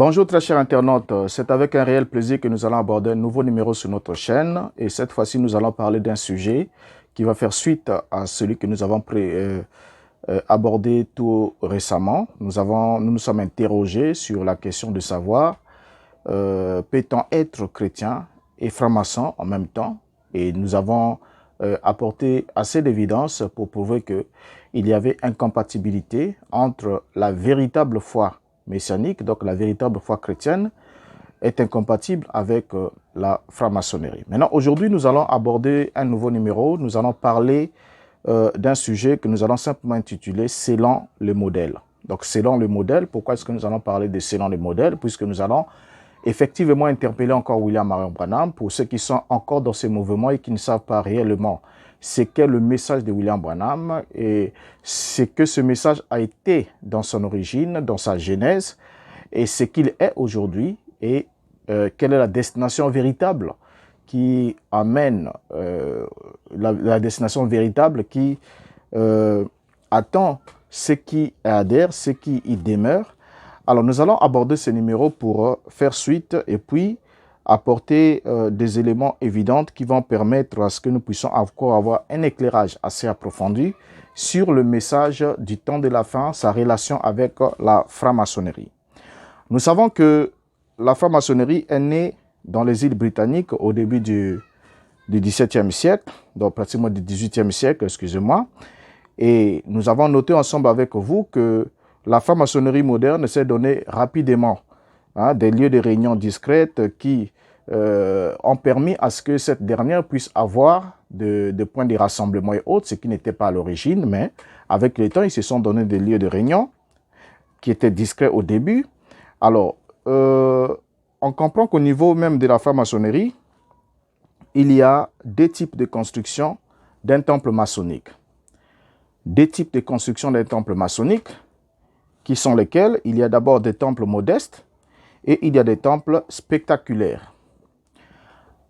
Bonjour très chers internautes, c'est avec un réel plaisir que nous allons aborder un nouveau numéro sur notre chaîne et cette fois-ci nous allons parler d'un sujet qui va faire suite à celui que nous avons abordé tout récemment. Nous nous sommes interrogés sur la question de savoir peut-on être chrétien et franc-maçon en même temps, et nous avons apporté assez d'évidence pour prouver qu'il y avait incompatibilité entre la véritable foi messianique, donc la véritable foi chrétienne, est incompatible avec la franc-maçonnerie. Maintenant, aujourd'hui, nous allons aborder un nouveau numéro. Nous allons parler d'un sujet que nous allons simplement intituler « Selon le modèle ». Donc, selon le modèle, pourquoi est-ce que nous allons parler de selon le modèle? Puisque nous allons effectivement interpeller encore William Marion Branham pour ceux qui sont encore dans ce mouvement et qui ne savent pas réellement ce qu'est le message de William Branham et ce que ce message a été dans son origine, dans sa genèse, et ce qu'il est aujourd'hui, et quelle est la destination véritable qui amène, la destination véritable qui attend ceux qui adhèrent, ceux qui y demeurent. Alors nous allons aborder ce numéro pour faire suite et puis apporter des éléments évidents qui vont permettre à ce que nous puissions encore avoir un éclairage assez approfondi sur le message du temps de la fin, sa relation avec la franc-maçonnerie. Nous savons que la franc-maçonnerie est née dans les îles britanniques au début du XVIIe siècle, donc pratiquement du XVIIIe siècle, excusez-moi, et nous avons noté ensemble avec vous que la franc-maçonnerie moderne s'est donnée rapidement des lieux de réunion discrètes qui ont permis à ce que cette dernière puisse avoir des points de rassemblement et autres, ce qui n'était pas à l'origine, mais avec le temps, ils se sont donné des lieux de réunion qui étaient discrets au début. Alors, on comprend qu'au niveau même de la franc-maçonnerie, il y a deux types de construction d'un temple maçonnique. Deux types de construction d'un temple maçonnique, qui sont lesquels? Il y a d'abord des temples modestes et il y a des temples spectaculaires.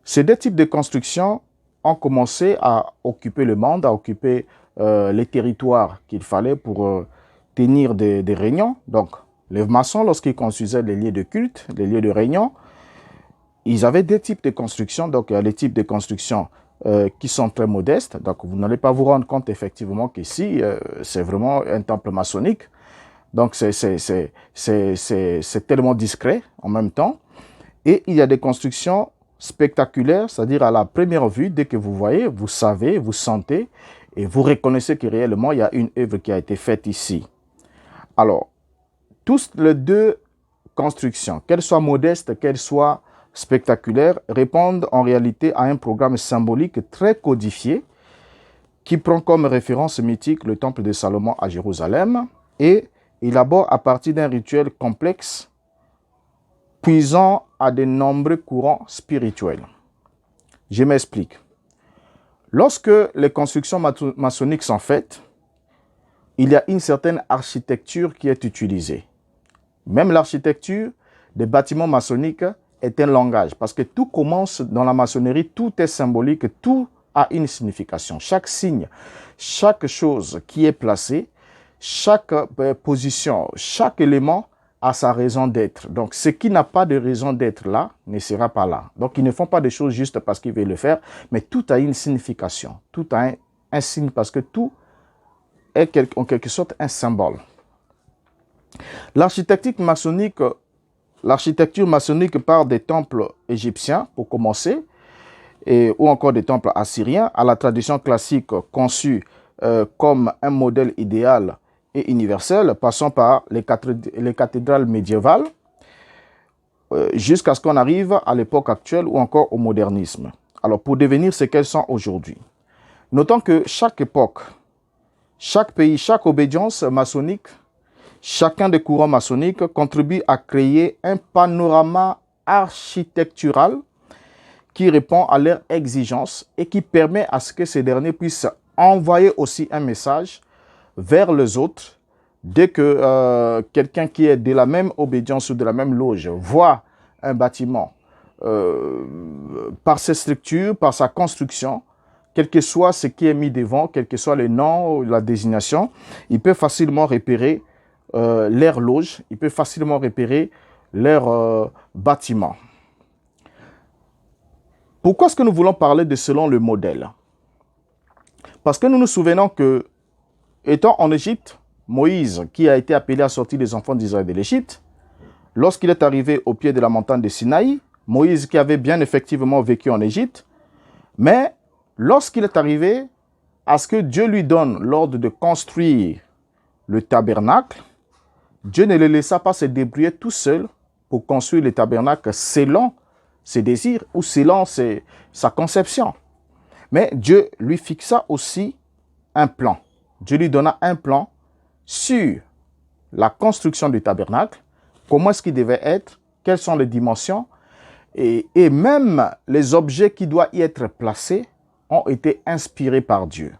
Ces deux types de constructions ont commencé à occuper le monde, à occuper les territoires qu'il fallait pour tenir des réunions. Donc, les maçons, lorsqu'ils construisaient les lieux de culte, les lieux de réunion, ils avaient deux types de constructions. Donc, il y a les types de constructions qui sont très modestes. Donc, vous n'allez pas vous rendre compte effectivement qu'ici, c'est vraiment un temple maçonnique. Donc, c'est tellement discret en même temps. Et il y a des constructions spectaculaires, c'est-à-dire à la première vue, dès que vous voyez, vous savez, vous sentez et vous reconnaissez que réellement, il y a une œuvre qui a été faite ici. Alors, toutes les deux constructions, qu'elles soient modestes, qu'elles soient spectaculaires, répondent en réalité à un programme symbolique très codifié qui prend comme référence mythique le temple de Salomon à Jérusalem et élabore à partir d'un rituel complexe puisant à de nombreux courants spirituels. Je m'explique. Lorsque les constructions maçonniques sont faites, il y a une certaine architecture qui est utilisée. Même l'architecture des bâtiments maçonniques est un langage, parce que tout commence dans la maçonnerie, tout est symbolique, tout a une signification. Chaque signe, chaque chose qui est placée, chaque position, chaque élément a sa raison d'être. Donc, ce qui n'a pas de raison d'être là ne sera pas là. Donc, ils ne font pas des choses juste parce qu'ils veulent le faire, mais tout a une signification. Tout a un signe parce que tout est en quelque sorte un symbole. L'architecture maçonnique part des temples égyptiens, pour commencer, ou encore des temples assyriens, à la tradition classique conçue comme un modèle idéal et universel, passant par les cathédrales médiévales, jusqu'à ce qu'on arrive à l'époque actuelle ou encore au modernisme. Alors, pour devenir ce qu'elles sont aujourd'hui. Notons que chaque époque, chaque pays, chaque obédience maçonnique, chacun des courants maçonniques contribue à créer un panorama architectural qui répond à leurs exigences et qui permet à ce que ces derniers puissent envoyer aussi un message vers les autres. Dès que quelqu'un qui est de la même obédience ou de la même loge voit un bâtiment par ses structures, par sa construction, quel que soit ce qui est mis devant, quel que soit le nom ou la désignation, il peut facilement repérer leur loge, il peut facilement repérer leur bâtiment. Pourquoi est-ce que nous voulons parler de selon le modèle? Parce que nous nous souvenons que, étant en Égypte, Moïse, qui a été appelé à sortir les enfants d'Israël de l'Égypte, lorsqu'il est arrivé au pied de la montagne de Sinaï, Moïse qui avait bien effectivement vécu en Égypte, mais lorsqu'il est arrivé à ce que Dieu lui donne l'ordre de construire le tabernacle, Dieu ne le laissa pas se débrouiller tout seul pour construire le tabernacle selon ses désirs ou selon sa conception. Mais Dieu lui fixa aussi un plan. Dieu lui donna un plan sur la construction du tabernacle, comment est-ce qu'il devait être, quelles sont les dimensions, et même les objets qui doivent y être placés ont été inspirés par Dieu.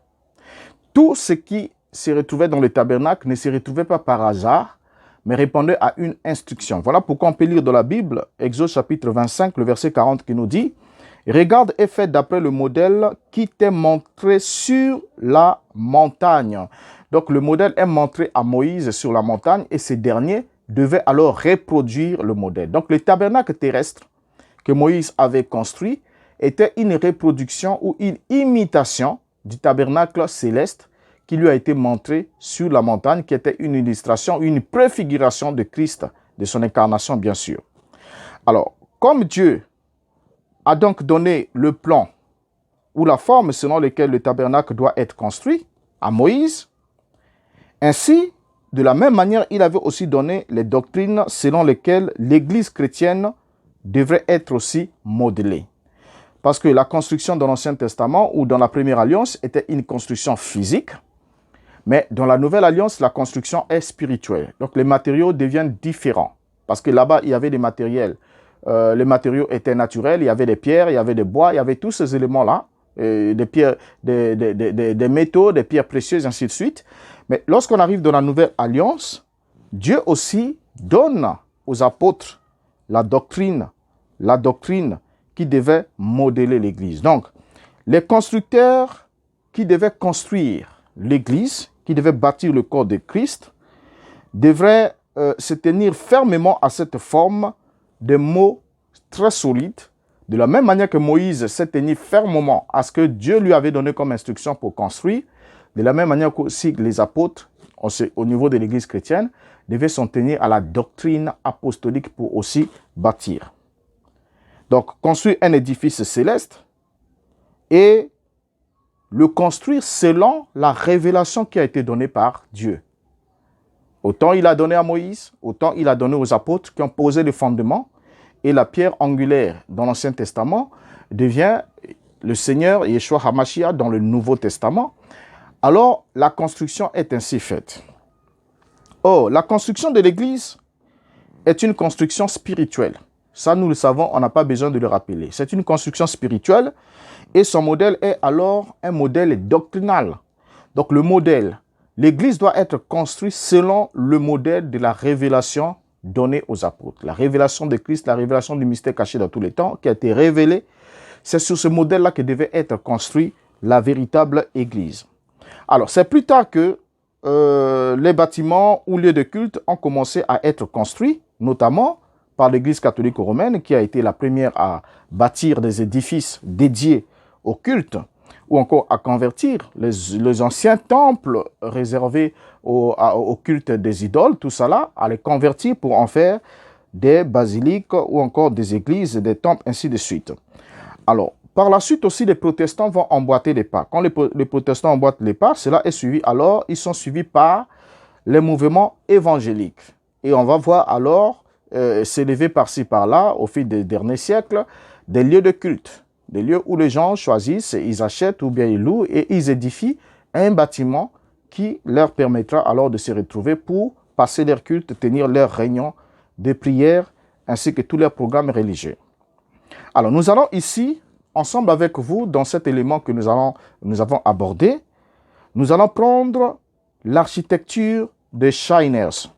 Tout ce qui se retrouvait dans le tabernacle ne se retrouvait pas par hasard, mais répondait à une instruction. Voilà pourquoi on peut lire dans la Bible, Exode chapitre 25, le verset 40 qui nous dit « Regarde et fais d'après le modèle qui t'est montré sur la montagne. » Donc le modèle est montré à Moïse sur la montagne et ce dernier devait alors reproduire le modèle. Donc le tabernacle terrestre que Moïse avait construit était une reproduction ou une imitation du tabernacle céleste qui lui a été montré sur la montagne, qui était une illustration, une préfiguration de Christ, de son incarnation bien sûr. Alors, comme Dieu a donc donné le plan ou la forme selon laquelle le tabernacle doit être construit à Moïse, ainsi, de la même manière, il avait aussi donné les doctrines selon lesquelles l'Église chrétienne devrait être aussi modelée. Parce que la construction dans l'Ancien Testament ou dans la Première Alliance était une construction physique, mais dans la Nouvelle Alliance, la construction est spirituelle. Donc les matériaux deviennent différents. Parce que là-bas, il y avait des matériels. Les matériaux étaient naturels, il y avait des pierres, il y avait des bois, il y avait tous ces éléments-là, des pierres, des métaux, des pierres précieuses, ainsi de suite. Mais lorsqu'on arrive dans la Nouvelle Alliance, Dieu aussi donne aux apôtres la doctrine qui devait modeler l'Église. Donc, les constructeurs qui devaient construire l'Église, qui devaient bâtir le corps de Christ, devraient se tenir fermement à cette forme de mots très solides, de la même manière que Moïse s'est tenu fermement à ce que Dieu lui avait donné comme instruction pour construire, de la même manière aussi les apôtres, au niveau de l'Église chrétienne, devaient s'en tenir à la doctrine apostolique pour aussi bâtir. Donc, construire un édifice céleste et le construire selon la révélation qui a été donnée par Dieu. Autant il a donné à Moïse, autant il a donné aux apôtres qui ont posé le fondement, et la pierre angulaire dans l'Ancien Testament devient le Seigneur Yeshua HaMashiach dans le Nouveau Testament. Alors, la construction est ainsi faite. Or, la construction de l'Église est une construction spirituelle. Ça, nous le savons, on n'a pas besoin de le rappeler. C'est une construction spirituelle et son modèle est alors un modèle doctrinal. Donc, le modèle, l'Église doit être construite selon le modèle de la révélation donnée aux apôtres. La révélation de Christ, la révélation du mystère caché dans tous les temps, qui a été révélée. C'est sur ce modèle-là que devait être construite la véritable Église. Alors, c'est plus tard que les bâtiments ou lieux de culte ont commencé à être construits, notamment par l'Église catholique romaine, qui a été la première à bâtir des édifices dédiés au culte, ou encore à convertir les anciens temples réservés au culte des idoles, tout ça là, à les convertir pour en faire des basiliques ou encore des églises, des temples, ainsi de suite. Alors, par la suite aussi, les protestants vont emboîter les pas. Quand les protestants emboîtent les pas, cela est suivi. Alors, ils sont suivis par les mouvements évangéliques. Et on va voir alors s'élever par-ci, par-là, au fil des derniers siècles, des lieux de culte. Des lieux où les gens choisissent, ils achètent ou bien ils louent et ils édifient un bâtiment qui leur permettra alors de se retrouver pour passer leur culte, tenir leurs réunions de prière, ainsi que tous leurs programmes religieux. Alors, nous allons ici, ensemble avec vous, dans cet élément que nous avons abordé, nous allons prendre l'architecture de Shiners.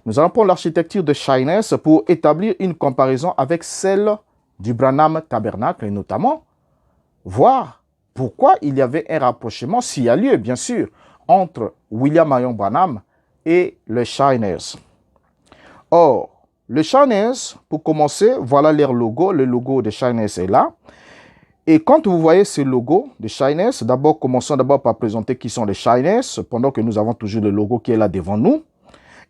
Nous allons prendre l'architecture de Shiners pour établir une comparaison avec celle du Branham Tabernacle, et notamment voir pourquoi il y avait un rapprochement, s'il y a lieu, bien sûr, entre William Marion Branham et les Shiners. Or, le Shiners, pour commencer, voilà leur logo. Le logo de Shiners est là. Et quand vous voyez ce logo de Shiners, d'abord, commençons d'abord par présenter qui sont les Shiners, pendant que nous avons toujours le logo qui est là devant nous.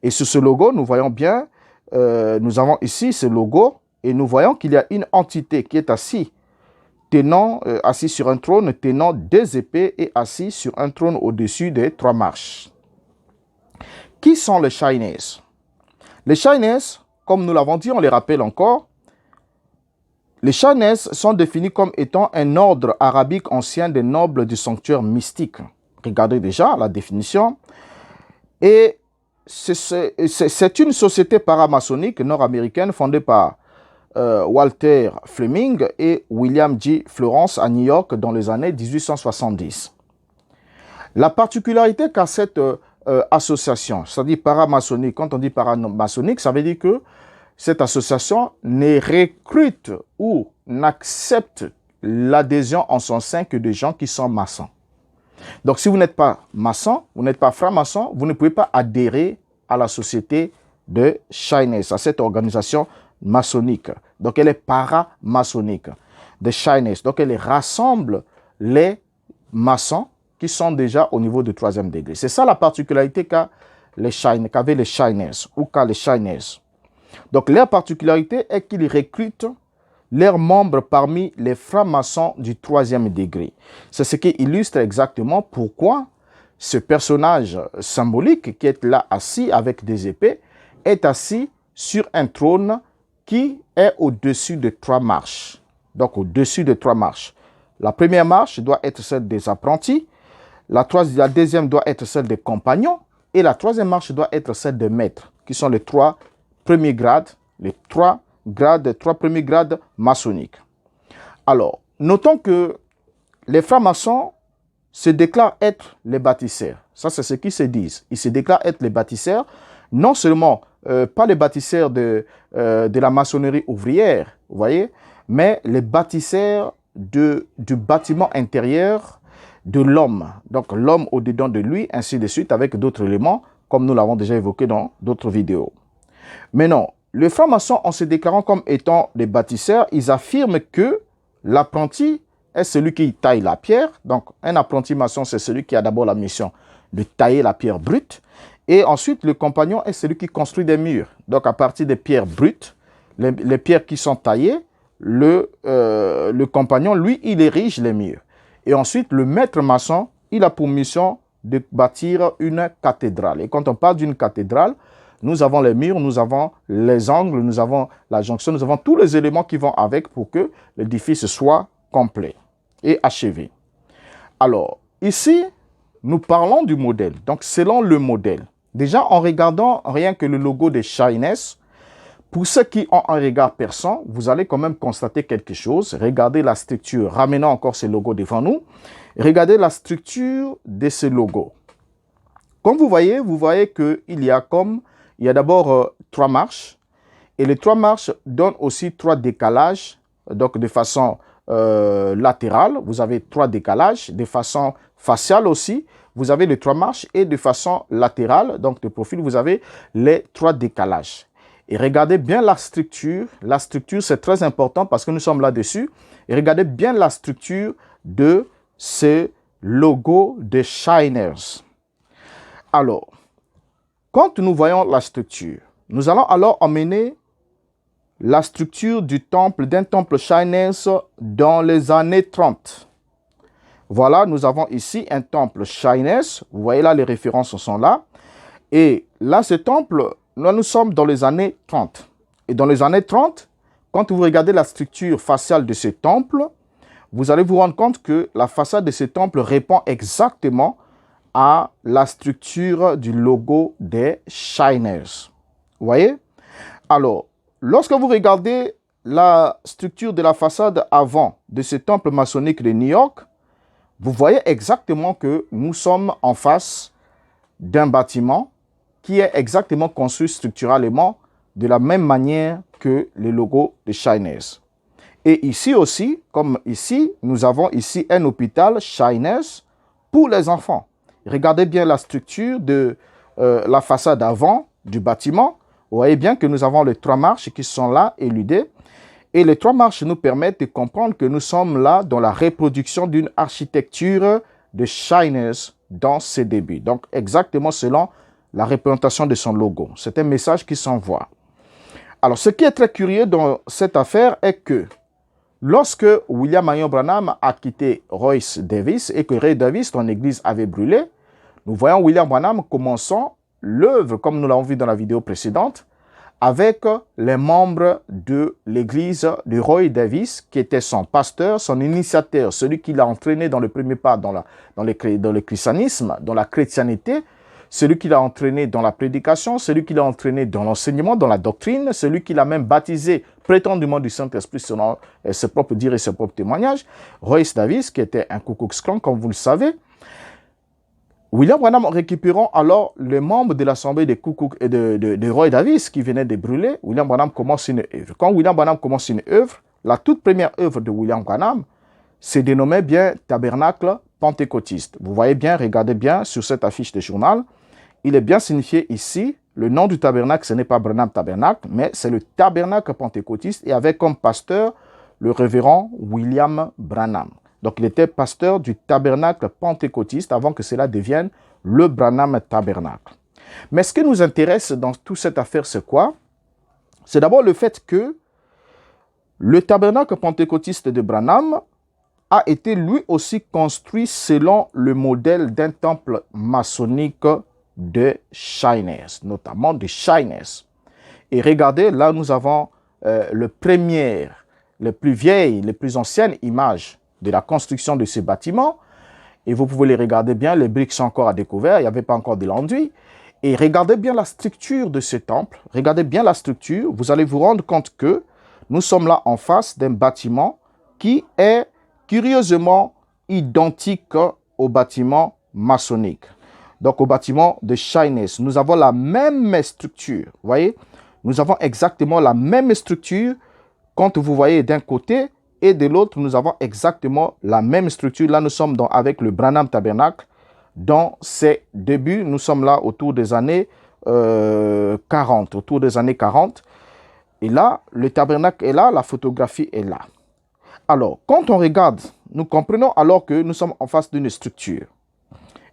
Et sur ce logo, nous voyons bien, nous avons ici ce logo, et nous voyons qu'il y a une entité qui est assise, assis sur un trône, tenant 2 épées et assis sur un trône au-dessus des 3 marches. Qui sont les Shiners? Les Shiners, comme nous l'avons dit, on les rappelle encore, les Shiners sont définis comme étant un ordre arabique ancien des nobles du sanctuaire mystique. Regardez déjà la définition. Et c'est une société paramaçonnique nord-américaine fondée par Walter Fleming et William J. Florence à New York dans les années 1870. La particularité qu'a cette association, c'est-à-dire paramaçonnique, quand on dit paramaçonnique, ça veut dire que cette association ne recrute ou n'accepte l'adhésion en son sein que des gens qui sont maçons. Donc, si vous n'êtes pas maçon, vous n'êtes pas franc-maçon, vous ne pouvez pas adhérer à la société de Shiners, à cette organisation maçonnique. Donc, elle est paramaçonnique, de Shiners. Donc, elle rassemble les maçons qui sont déjà au niveau du 3e degré. C'est ça la particularité qu'avaient les Shiners ou qu'a les Shiners. Donc, leur particularité est qu'ils recrutent leurs membres parmi les francs-maçons du 3e degré. C'est ce qui illustre exactement pourquoi ce personnage symbolique qui est là assis avec des épées est assis sur un trône qui est au-dessus de 3 marches. Donc, au-dessus de 3 marches. La première marche doit être celle des apprentis, la deuxième doit être celle des compagnons et la 3e marche doit être celle des maîtres, qui sont les 3 premiers grades, les 3 premiers grades maçonniques. Alors, notons que les francs-maçons se déclarent être les bâtisseurs. Ça, c'est ce qu'ils se disent. Ils se déclarent être les bâtisseurs, non seulement pas les bâtisseurs de la maçonnerie ouvrière, vous voyez, mais les bâtisseurs du bâtiment intérieur de l'homme. Donc, l'homme au-dedans de lui, ainsi de suite, avec d'autres éléments, comme nous l'avons déjà évoqué dans d'autres vidéos. Mais non, les francs-maçons, en se déclarant comme étant des bâtisseurs, ils affirment que l'apprenti est celui qui taille la pierre. Donc, un apprenti maçon, c'est celui qui a d'abord la mission de tailler la pierre brute. Et ensuite, le compagnon est celui qui construit des murs. Donc, à partir des pierres brutes, les pierres qui sont taillées, le compagnon, lui, il érige les murs. Et ensuite, le maître maçon, il a pour mission de bâtir une cathédrale. Et quand on parle d'une cathédrale, nous avons les murs, nous avons les angles, nous avons la jonction, nous avons tous les éléments qui vont avec pour que l'édifice soit complet et achevé. Alors, ici, nous parlons du modèle. Donc, selon le modèle, déjà en regardant rien que le logo des Shiners, pour ceux qui ont un regard perçant, vous allez quand même constater quelque chose. Regardez la structure. Ramenons encore ce logo devant nous. Regardez la structure de ce logo. Comme vous voyez qu'il y a d'abord 3 marches. Et les 3 marches donnent aussi 3 décalages. Donc, de façon latérale, vous avez 3 décalages. De façon faciale aussi, vous avez les 3 marches. Et de façon latérale, donc de profil, vous avez les 3 décalages. Et regardez bien la structure. La structure, c'est très important parce que nous sommes là-dessus. Et regardez bien la structure de ce logo de Shiners. Alors, quand nous voyons la structure, nous allons alors emmener la structure d'un temple Shiners dans les années 30. Voilà, nous avons ici un temple Shiners. Vous voyez là, les références sont là. Et là, ce temple, nous sommes dans les années 30. Et dans les années 30, quand vous regardez la structure faciale de ce temple, vous allez vous rendre compte que la façade de ce temple répond exactement à la structure du logo des Shiners. Vous voyez? Alors, lorsque vous regardez la structure de la façade avant de ce temple maçonnique de New York, vous voyez exactement que nous sommes en face d'un bâtiment qui est exactement construit structurellement de la même manière que le logo de Shiners. Et ici aussi, comme ici, nous avons ici un hôpital Shiners pour les enfants. Regardez bien la structure de la façade avant du bâtiment. Vous voyez bien que nous avons les 3 marches qui sont là, éludées. Et les 3 marches nous permettent de comprendre que nous sommes là dans la reproduction d'une architecture de Shiners dans ses débuts. Donc, exactement selon la représentation de son logo. C'est un message qui s'envoie. Alors, ce qui est très curieux dans cette affaire est que lorsque William Marion Branham a quitté Royce Davis et que Ray Davis, son église, avait brûlé, nous voyons William Branham commençant l'œuvre, comme nous l'avons vu dans la vidéo précédente, avec les membres de l'église de Roy Davis, qui était son pasteur, son initiateur, celui qui l'a entraîné dans le premier pas dans le christianisme, dans la chrétienté, celui qui l'a entraîné dans la prédication, celui qui l'a entraîné dans l'enseignement, dans la doctrine, celui qui l'a même baptisé prétendument du Saint-Esprit selon ses propres dires et ses propres témoignages. Royce Davis, qui était un Ku Klux Klan, comme vous le savez. William Branham récupérant alors les membres de l'assemblée de Roy Davis qui venaient de brûler. William Branham commence une œuvre. Quand William Branham commence une œuvre, la toute première œuvre de William Branham se dénommait bien Tabernacle Pentecôtiste. Vous voyez bien, regardez bien sur cette affiche de journal. Il est bien signifié ici, le nom du tabernacle, ce n'est pas Branham Tabernacle, mais c'est le Tabernacle Pentecôtiste et avec comme pasteur le révérend William Branham. Donc, il était pasteur du tabernacle pentecôtiste avant que cela devienne le Branham Tabernacle. Mais ce qui nous intéresse dans toute cette affaire, c'est quoi? C'est d'abord le fait que le tabernacle pentecôtiste de Branham a été lui aussi construit selon le modèle d'un temple maçonnique de Shiners, notamment de Shiners. Et regardez, là nous avons les plus vieilles, les plus anciennes images de la construction de ce bâtiment. Et vous pouvez les regarder bien, les briques sont encore à découvert, il n'y avait pas encore de l'enduit. Et regardez bien la structure de ce temple, regardez bien la structure, vous allez vous rendre compte que nous sommes là en face d'un bâtiment qui est curieusement identique au bâtiment maçonnique. Donc au bâtiment de Shiners, nous avons la même structure, vous voyez, nous avons exactement la même structure quand vous voyez d'un côté et de l'autre, nous avons exactement la même structure. Là, nous sommes avec le Branham Tabernacle dans ses débuts. Nous sommes là autour des années 40, autour des années 40. Et là, le tabernacle est là, la photographie est là. Alors, quand on regarde, nous comprenons alors que nous sommes en face d'une structure.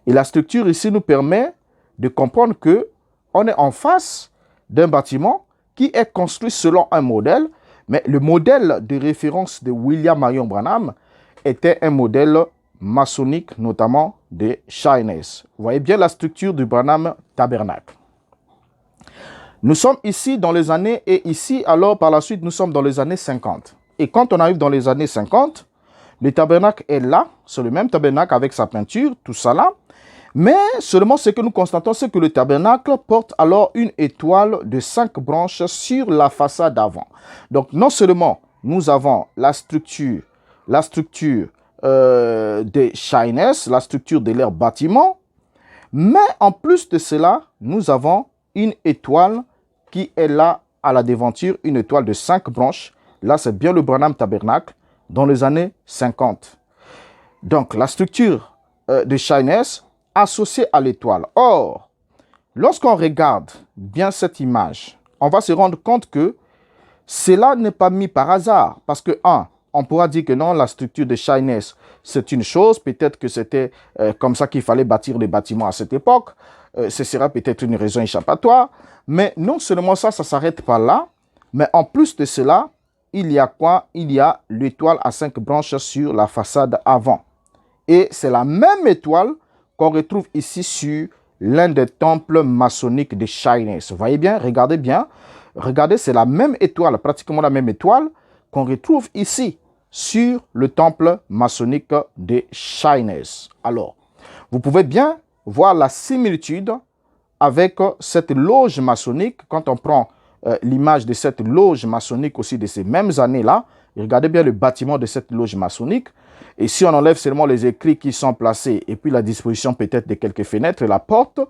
Et la structure ici nous permet de comprendre que on est en face d'un bâtiment qui est construit selon un modèle, mais le modèle de référence de William Marion Branham était un modèle maçonnique, notamment des Shiners. Vous voyez bien la structure du Branham Tabernacle. Nous sommes ici dans les années, et ici, alors par la suite, nous sommes dans les années 50. Et quand on arrive dans les années 50, le tabernacle est là, c'est le même tabernacle avec sa peinture, tout ça là. Mais seulement ce que nous constatons, c'est que le tabernacle porte alors une étoile de 5 branches sur la façade avant. Donc non seulement nous avons la structure des Shiners, la structure de leur bâtiment, mais en plus de cela, nous avons une étoile qui est là à la devanture, une étoile de 5 branches. Là, c'est bien le Branham Tabernacle dans les années 50. Donc la structure des Shiners associée à l'étoile. Or, lorsqu'on regarde bien cette image, on va se rendre compte que cela n'est pas mis par hasard. Parce que, on pourra dire que non, la structure de Shiners, c'est une chose. Peut-être que c'était comme ça qu'il fallait bâtir les bâtiments à cette époque. Ce sera peut-être une raison échappatoire. Mais non seulement ça, ça ne s'arrête pas là. Mais en plus de cela, il y a quoi? Il y a l'étoile à 5 branches sur la façade avant. Et c'est la même étoile qu'on retrouve ici sur l'un des temples maçonniques des Shiners. Vous voyez bien, regardez bien. Regardez, c'est la même étoile, pratiquement la même étoile qu'on retrouve ici sur le temple maçonnique des Shiners. Alors, vous pouvez bien voir la similitude avec cette loge maçonnique. Quand on prend l'image de cette loge maçonnique aussi de ces mêmes années-là, regardez bien le bâtiment de cette loge maçonnique. Et si on enlève seulement les écrits qui sont placés et puis la disposition peut-être de quelques fenêtres et la porte,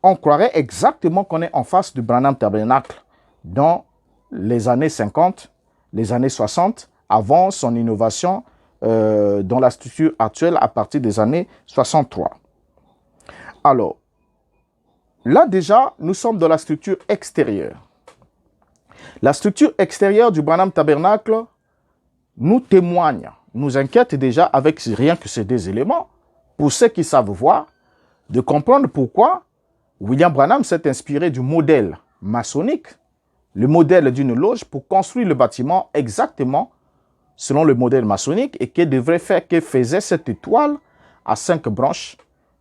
on croirait exactement qu'on est en face du Branham Tabernacle dans les années 50, les années 60, avant son innovation dans la structure actuelle à partir des années 63. Alors, là déjà, nous sommes dans la structure extérieure. La structure extérieure du Branham Tabernacle nous témoigne, nous inquiète déjà avec rien que ces deux éléments, pour ceux qui savent voir, de comprendre pourquoi William Branham s'est inspiré du modèle maçonnique, le modèle d'une loge, pour construire le bâtiment exactement selon le modèle maçonnique et que faisait cette étoile à 5 branches,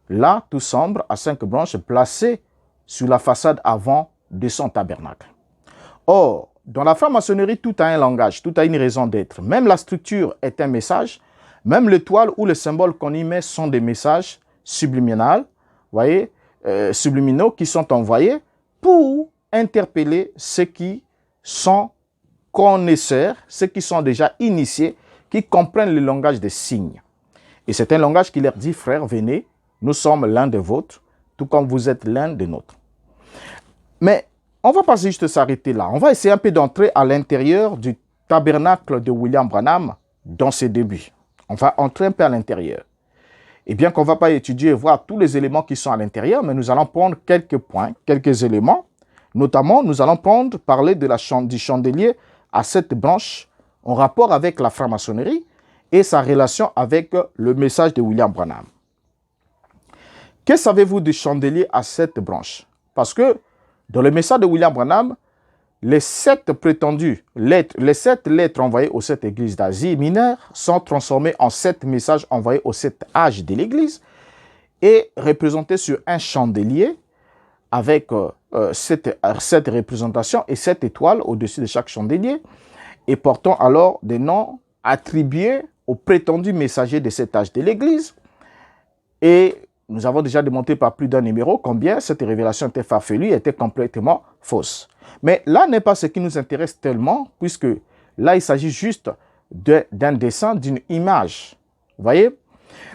là, tout sombre, à 5 branches, placées sur la façade avant de son tabernacle. Or, dans la franc-maçonnerie, tout a un langage, tout a une raison d'être. Même la structure est un message, même l'étoile ou le symbole qu'on y met sont des messages subliminaux, voyez, subliminaux qui sont envoyés pour interpeller ceux qui sont connaisseurs, ceux qui sont déjà initiés, qui comprennent le langage des signes. Et c'est un langage qui leur dit, frères, venez, nous sommes l'un des vôtres, tout comme vous êtes l'un des nôtres. Mais on ne va pas juste s'arrêter là. On va essayer un peu d'entrer à l'intérieur du tabernacle de William Branham dans ses débuts. On va entrer un peu à l'intérieur. Et bien qu'on ne va pas étudier et voir tous les éléments qui sont à l'intérieur, mais nous allons prendre quelques points, quelques éléments. Notamment, nous allons parler de du chandelier à 7 branches en rapport avec la franc-maçonnerie et sa relation avec le message de William Branham. Que savez-vous du chandelier à 7 branches? Parce que dans le message de William Branham, les 7 lettres envoyées aux 7 églises d'Asie mineure sont transformées en 7 messages envoyés aux 7 âges de l'église et représentés sur un chandelier avec 7 représentations et 7 étoiles au-dessus de chaque chandelier et portant alors des noms attribués aux prétendus messagers de cet âge de l'église. Et nous avons déjà démontré par plus d'un numéro combien cette révélation était farfelue et était complètement fausse. Mais là n'est pas ce qui nous intéresse tellement, puisque là, il s'agit juste d'un dessin, d'une image. Vous voyez?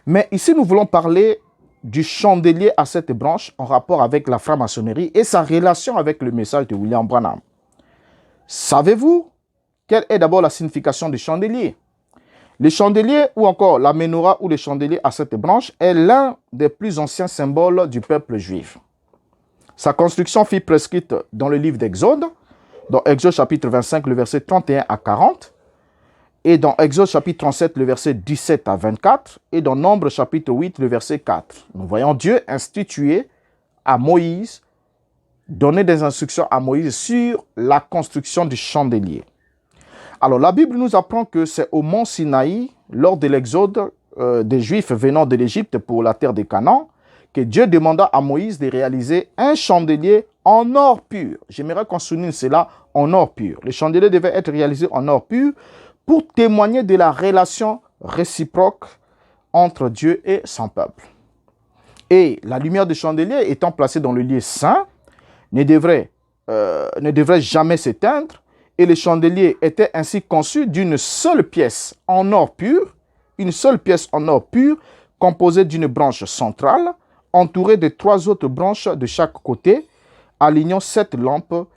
Mais ici, nous voulons parler du chandelier à 7 branches en rapport avec la franc-maçonnerie et sa relation avec le message de William Branham. Savez-vous quelle est d'abord la signification du chandelier? Le chandelier ou encore la menorah ou le chandelier à 7 branches est l'un des plus anciens symboles du peuple juif. Sa construction fut prescrite dans le livre d'Exode, dans Exode chapitre 25, le verset 31 à 40, et dans Exode chapitre 37, le verset 17 à 24, et dans Nombre chapitre 8, le verset 4. Nous voyons Dieu instituer à Moïse, donner des instructions à Moïse sur la construction du chandelier. Alors la Bible nous apprend que c'est au mont Sinaï, lors de l'exode des Juifs venant de l'Égypte pour la terre de Canaan, que Dieu demanda à Moïse de réaliser un chandelier en or pur. J'aimerais qu'on souligne cela, en or pur. Le chandelier devait être réalisé en or pur pour témoigner de la relation réciproque entre Dieu et son peuple. Et la lumière du chandelier étant placée dans le lieu saint ne devrait jamais s'éteindre, et le chandelier était ainsi conçu d'une seule pièce en or pur, une seule pièce en or pur composée d'une branche centrale, entourée de 3 autres branches de chaque côté, alignant 7 lampes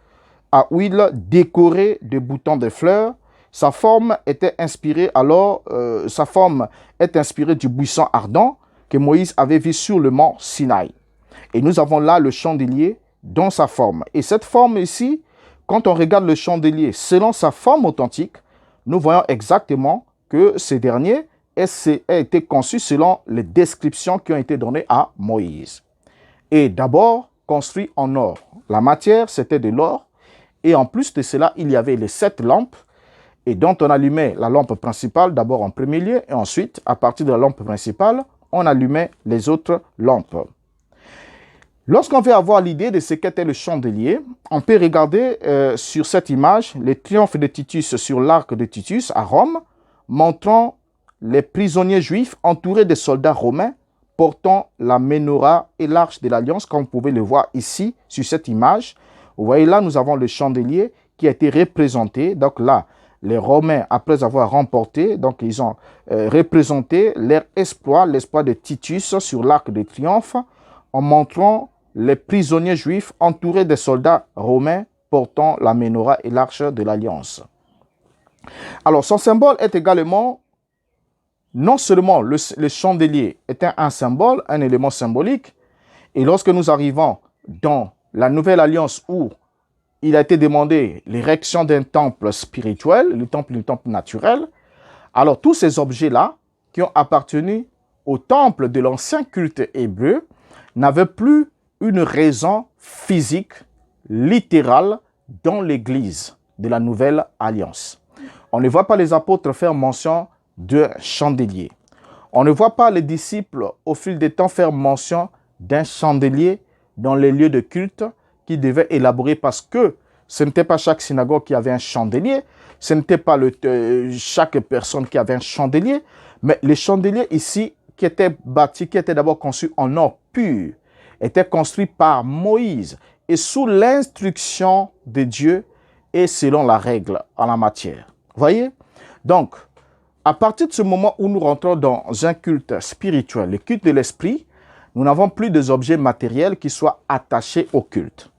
à huile décorées de boutons de fleurs. Sa forme est inspirée du buisson ardent que Moïse avait vu sur le mont Sinaï. Et nous avons là le chandelier dans sa forme. Et cette forme ici, quand on regarde le chandelier selon sa forme authentique, nous voyons exactement que ce dernier a été conçu selon les descriptions qui ont été données à Moïse. Et d'abord, construit en or. La matière, c'était de l'or. Et en plus de cela, il y avait les 7 lampes et dont on allumait la lampe principale d'abord en premier lieu. Et ensuite, à partir de la lampe principale, on allumait les autres lampes. Lorsqu'on veut avoir l'idée de ce qu'était le chandelier, on peut regarder sur cette image le triomphe de Titus sur l'arc de Titus à Rome, montrant les prisonniers juifs entourés de soldats romains portant la menorah et l'arche de l'alliance, comme vous pouvez le voir ici sur cette image. Vous voyez là, nous avons le chandelier qui a été représenté. Donc là, les Romains, après avoir remporté, donc ils ont représenté leur exploit, l'exploit de Titus sur l'arc de triomphe, en montrant les prisonniers juifs entourés des soldats romains portant la menorah et l'arche de l'alliance. Alors, son symbole est également, non seulement le chandelier est un symbole, un élément symbolique, et lorsque nous arrivons dans la nouvelle alliance où il a été demandé l'érection d'un temple spirituel, le temple naturel. Alors, tous ces objets-là, qui ont appartenu au temple de l'ancien culte hébreu, n'avaient plus une raison physique, littérale, dans l'Église de la Nouvelle Alliance. On ne voit pas les apôtres faire mention d'un chandelier. On ne voit pas les disciples, au fil des temps, faire mention d'un chandelier dans les lieux de culte qui devaient élaborer, parce que ce n'était pas chaque synagogue qui avait un chandelier, ce n'était pas chaque personne qui avait un chandelier, mais les chandeliers ici qui étaient bâtis, qui étaient d'abord conçus en or pur, étaient construits par Moïse et sous l'instruction de Dieu et selon la règle en la matière. Voyez? Donc, à partir de ce moment où nous rentrons dans un culte spirituel, le culte de l'esprit, nous n'avons plus des objets matériels qui soient attachés au culte.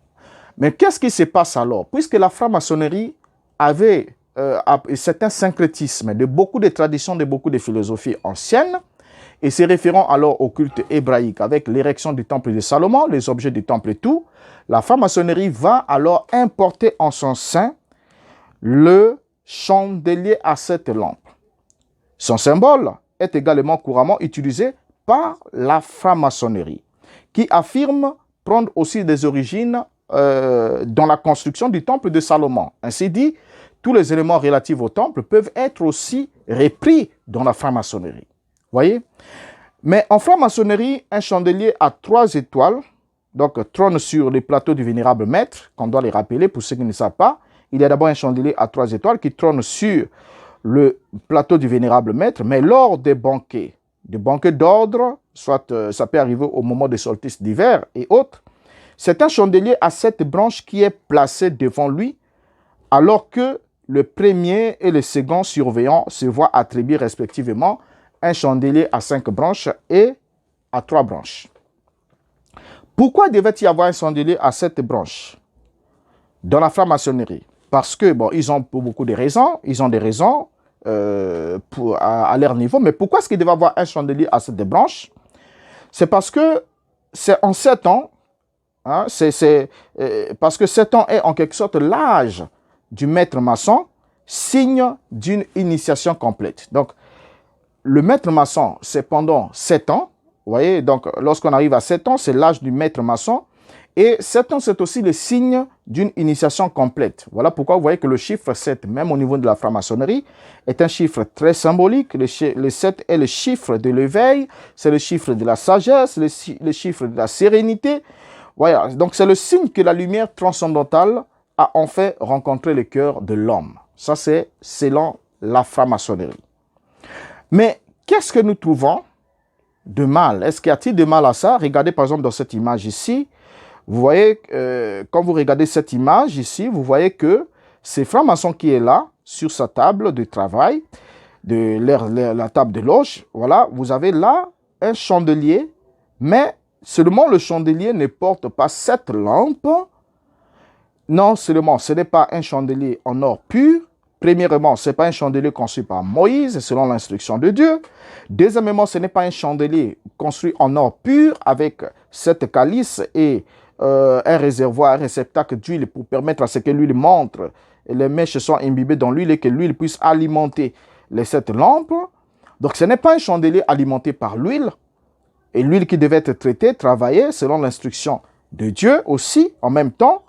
Mais qu'est-ce qui se passe alors? Puisque la franc-maçonnerie avait certains syncrétismes de beaucoup de traditions, de beaucoup de philosophies anciennes, et se référant alors au culte hébraïque avec l'érection du temple de Salomon, les objets du temple et tout, la franc-maçonnerie va alors importer en son sein le chandelier à 7 lampes. Son symbole est également couramment utilisé par la franc-maçonnerie, qui affirme prendre aussi des origines dans la construction du temple de Salomon. Ainsi dit, tous les éléments relatifs au temple peuvent être aussi repris dans la franc-maçonnerie. Voyez? Mais en franc-maçonnerie, un chandelier à 3 étoiles, donc trône sur les plateaux du vénérable maître, qu'on doit les rappeler pour ceux qui ne savent pas. Il y a d'abord un chandelier à 3 étoiles qui trône sur le plateau du vénérable maître, mais lors des banquets d'ordre, soit ça peut arriver au moment des solstices d'hiver et autres, c'est un chandelier à 7 branches qui est placé devant lui, alors que le premier et le second surveillant se voient attribuer respectivement un chandelier à 5 branches et à 3 branches. Pourquoi devait-il y avoir un chandelier à 7 branches dans la franc-maçonnerie? Parce que, bon, ils ont pour beaucoup de raisons, ils ont des raisons à leur niveau, mais pourquoi est-ce qu'il devait avoir un chandelier à 7 branches? C'est parce que c'est en 7 ans, hein, parce que 7 ans est en quelque sorte l'âge du maître maçon, signe d'une initiation complète. Donc, le maître maçon, c'est pendant 7 ans. Vous voyez, donc lorsqu'on arrive à 7 ans, c'est l'âge du maître maçon. Et 7 ans, c'est aussi le signe d'une initiation complète. Voilà pourquoi vous voyez que le chiffre 7, même au niveau de la franc-maçonnerie, est un chiffre très symbolique. Le 7 est le chiffre de l'éveil, c'est le chiffre de la sagesse, le chiffre de la sérénité. Voilà, donc c'est le signe que la lumière transcendantale a enfin rencontré le cœur de l'homme. Ça, c'est selon la franc-maçonnerie. Mais qu'est-ce que nous trouvons de mal? Est-ce qu'il y a-t-il de mal à ça? Regardez par exemple dans cette image ici. Vous voyez, quand vous regardez cette image ici, vous voyez que c'est franc-maçon qui est là, sur sa table de travail, la table de loge. Voilà, vous avez là un chandelier, mais seulement le chandelier ne porte pas 7 lampes. Non seulement ce n'est pas un chandelier en or pur. Premièrement, ce n'est pas un chandelier construit par Moïse, selon l'instruction de Dieu. Deuxièmement, ce n'est pas un chandelier construit en or pur avec 7 calices et un réservoir, un réceptacle d'huile pour permettre à ce que l'huile montre et les mèches soient imbibées dans l'huile et que l'huile puisse alimenter les 7 lampes. Donc, ce n'est pas un chandelier alimenté par l'huile et l'huile qui devait être traitée, travaillée selon l'instruction de Dieu aussi en même temps.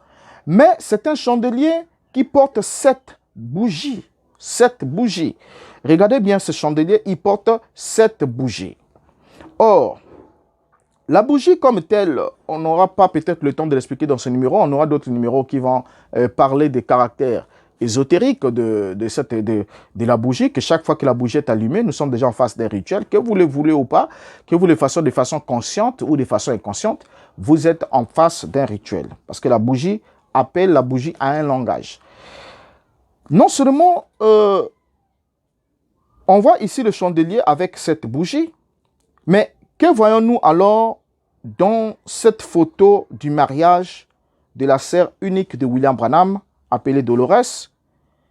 Mais c'est un chandelier qui porte 7 bougies. 7 bougies. Regardez bien ce chandelier, il porte 7 bougies. Or, la bougie comme telle, on n'aura pas peut-être le temps de l'expliquer dans ce numéro. On aura d'autres numéros qui vont parler des caractères ésotériques de la bougie, que chaque fois que la bougie est allumée, nous sommes déjà en face d'un rituel. Que vous le voulez ou pas, que vous le fassiez de façon consciente ou de façon inconsciente, vous êtes en face d'un rituel. Parce que la bougie appelle la bougie à un langage. Non seulement, on voit ici le chandelier avec cette bougie, mais que voyons-nous alors dans cette photo du mariage de la sœur unique de William Branham, appelée Dolores,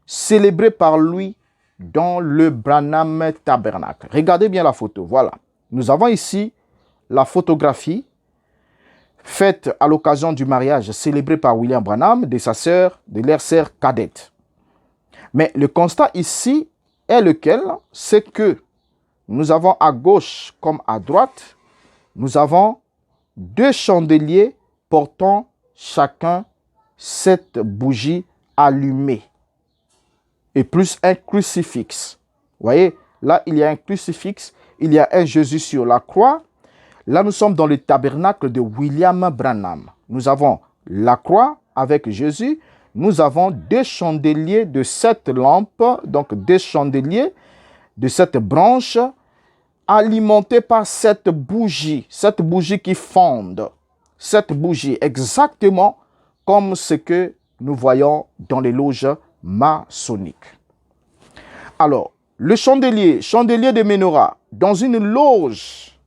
célébrée par lui dans le Branham Tabernacle? Regardez bien la photo, voilà. Nous avons ici la photographie faite à l'occasion du mariage célébré par William Branham de sa sœur, de leur sœur cadette. Mais le constat ici est lequel? C'est que nous avons à gauche comme à droite, nous avons 2 chandeliers portant chacun 7 bougies allumées et plus un crucifix. Vous voyez, là il y a un crucifix, il y a un Jésus sur la croix. Là nous sommes dans le tabernacle de William Branham. Nous avons la croix avec Jésus. Nous avons 2 chandeliers de 7 lampes, donc 2 chandeliers de 7 branches alimentés par 7 bougies qui fondent. 7 bougies, exactement comme ce que nous voyons dans les loges maçonniques. Alors, le chandelier de menorah, dans une loge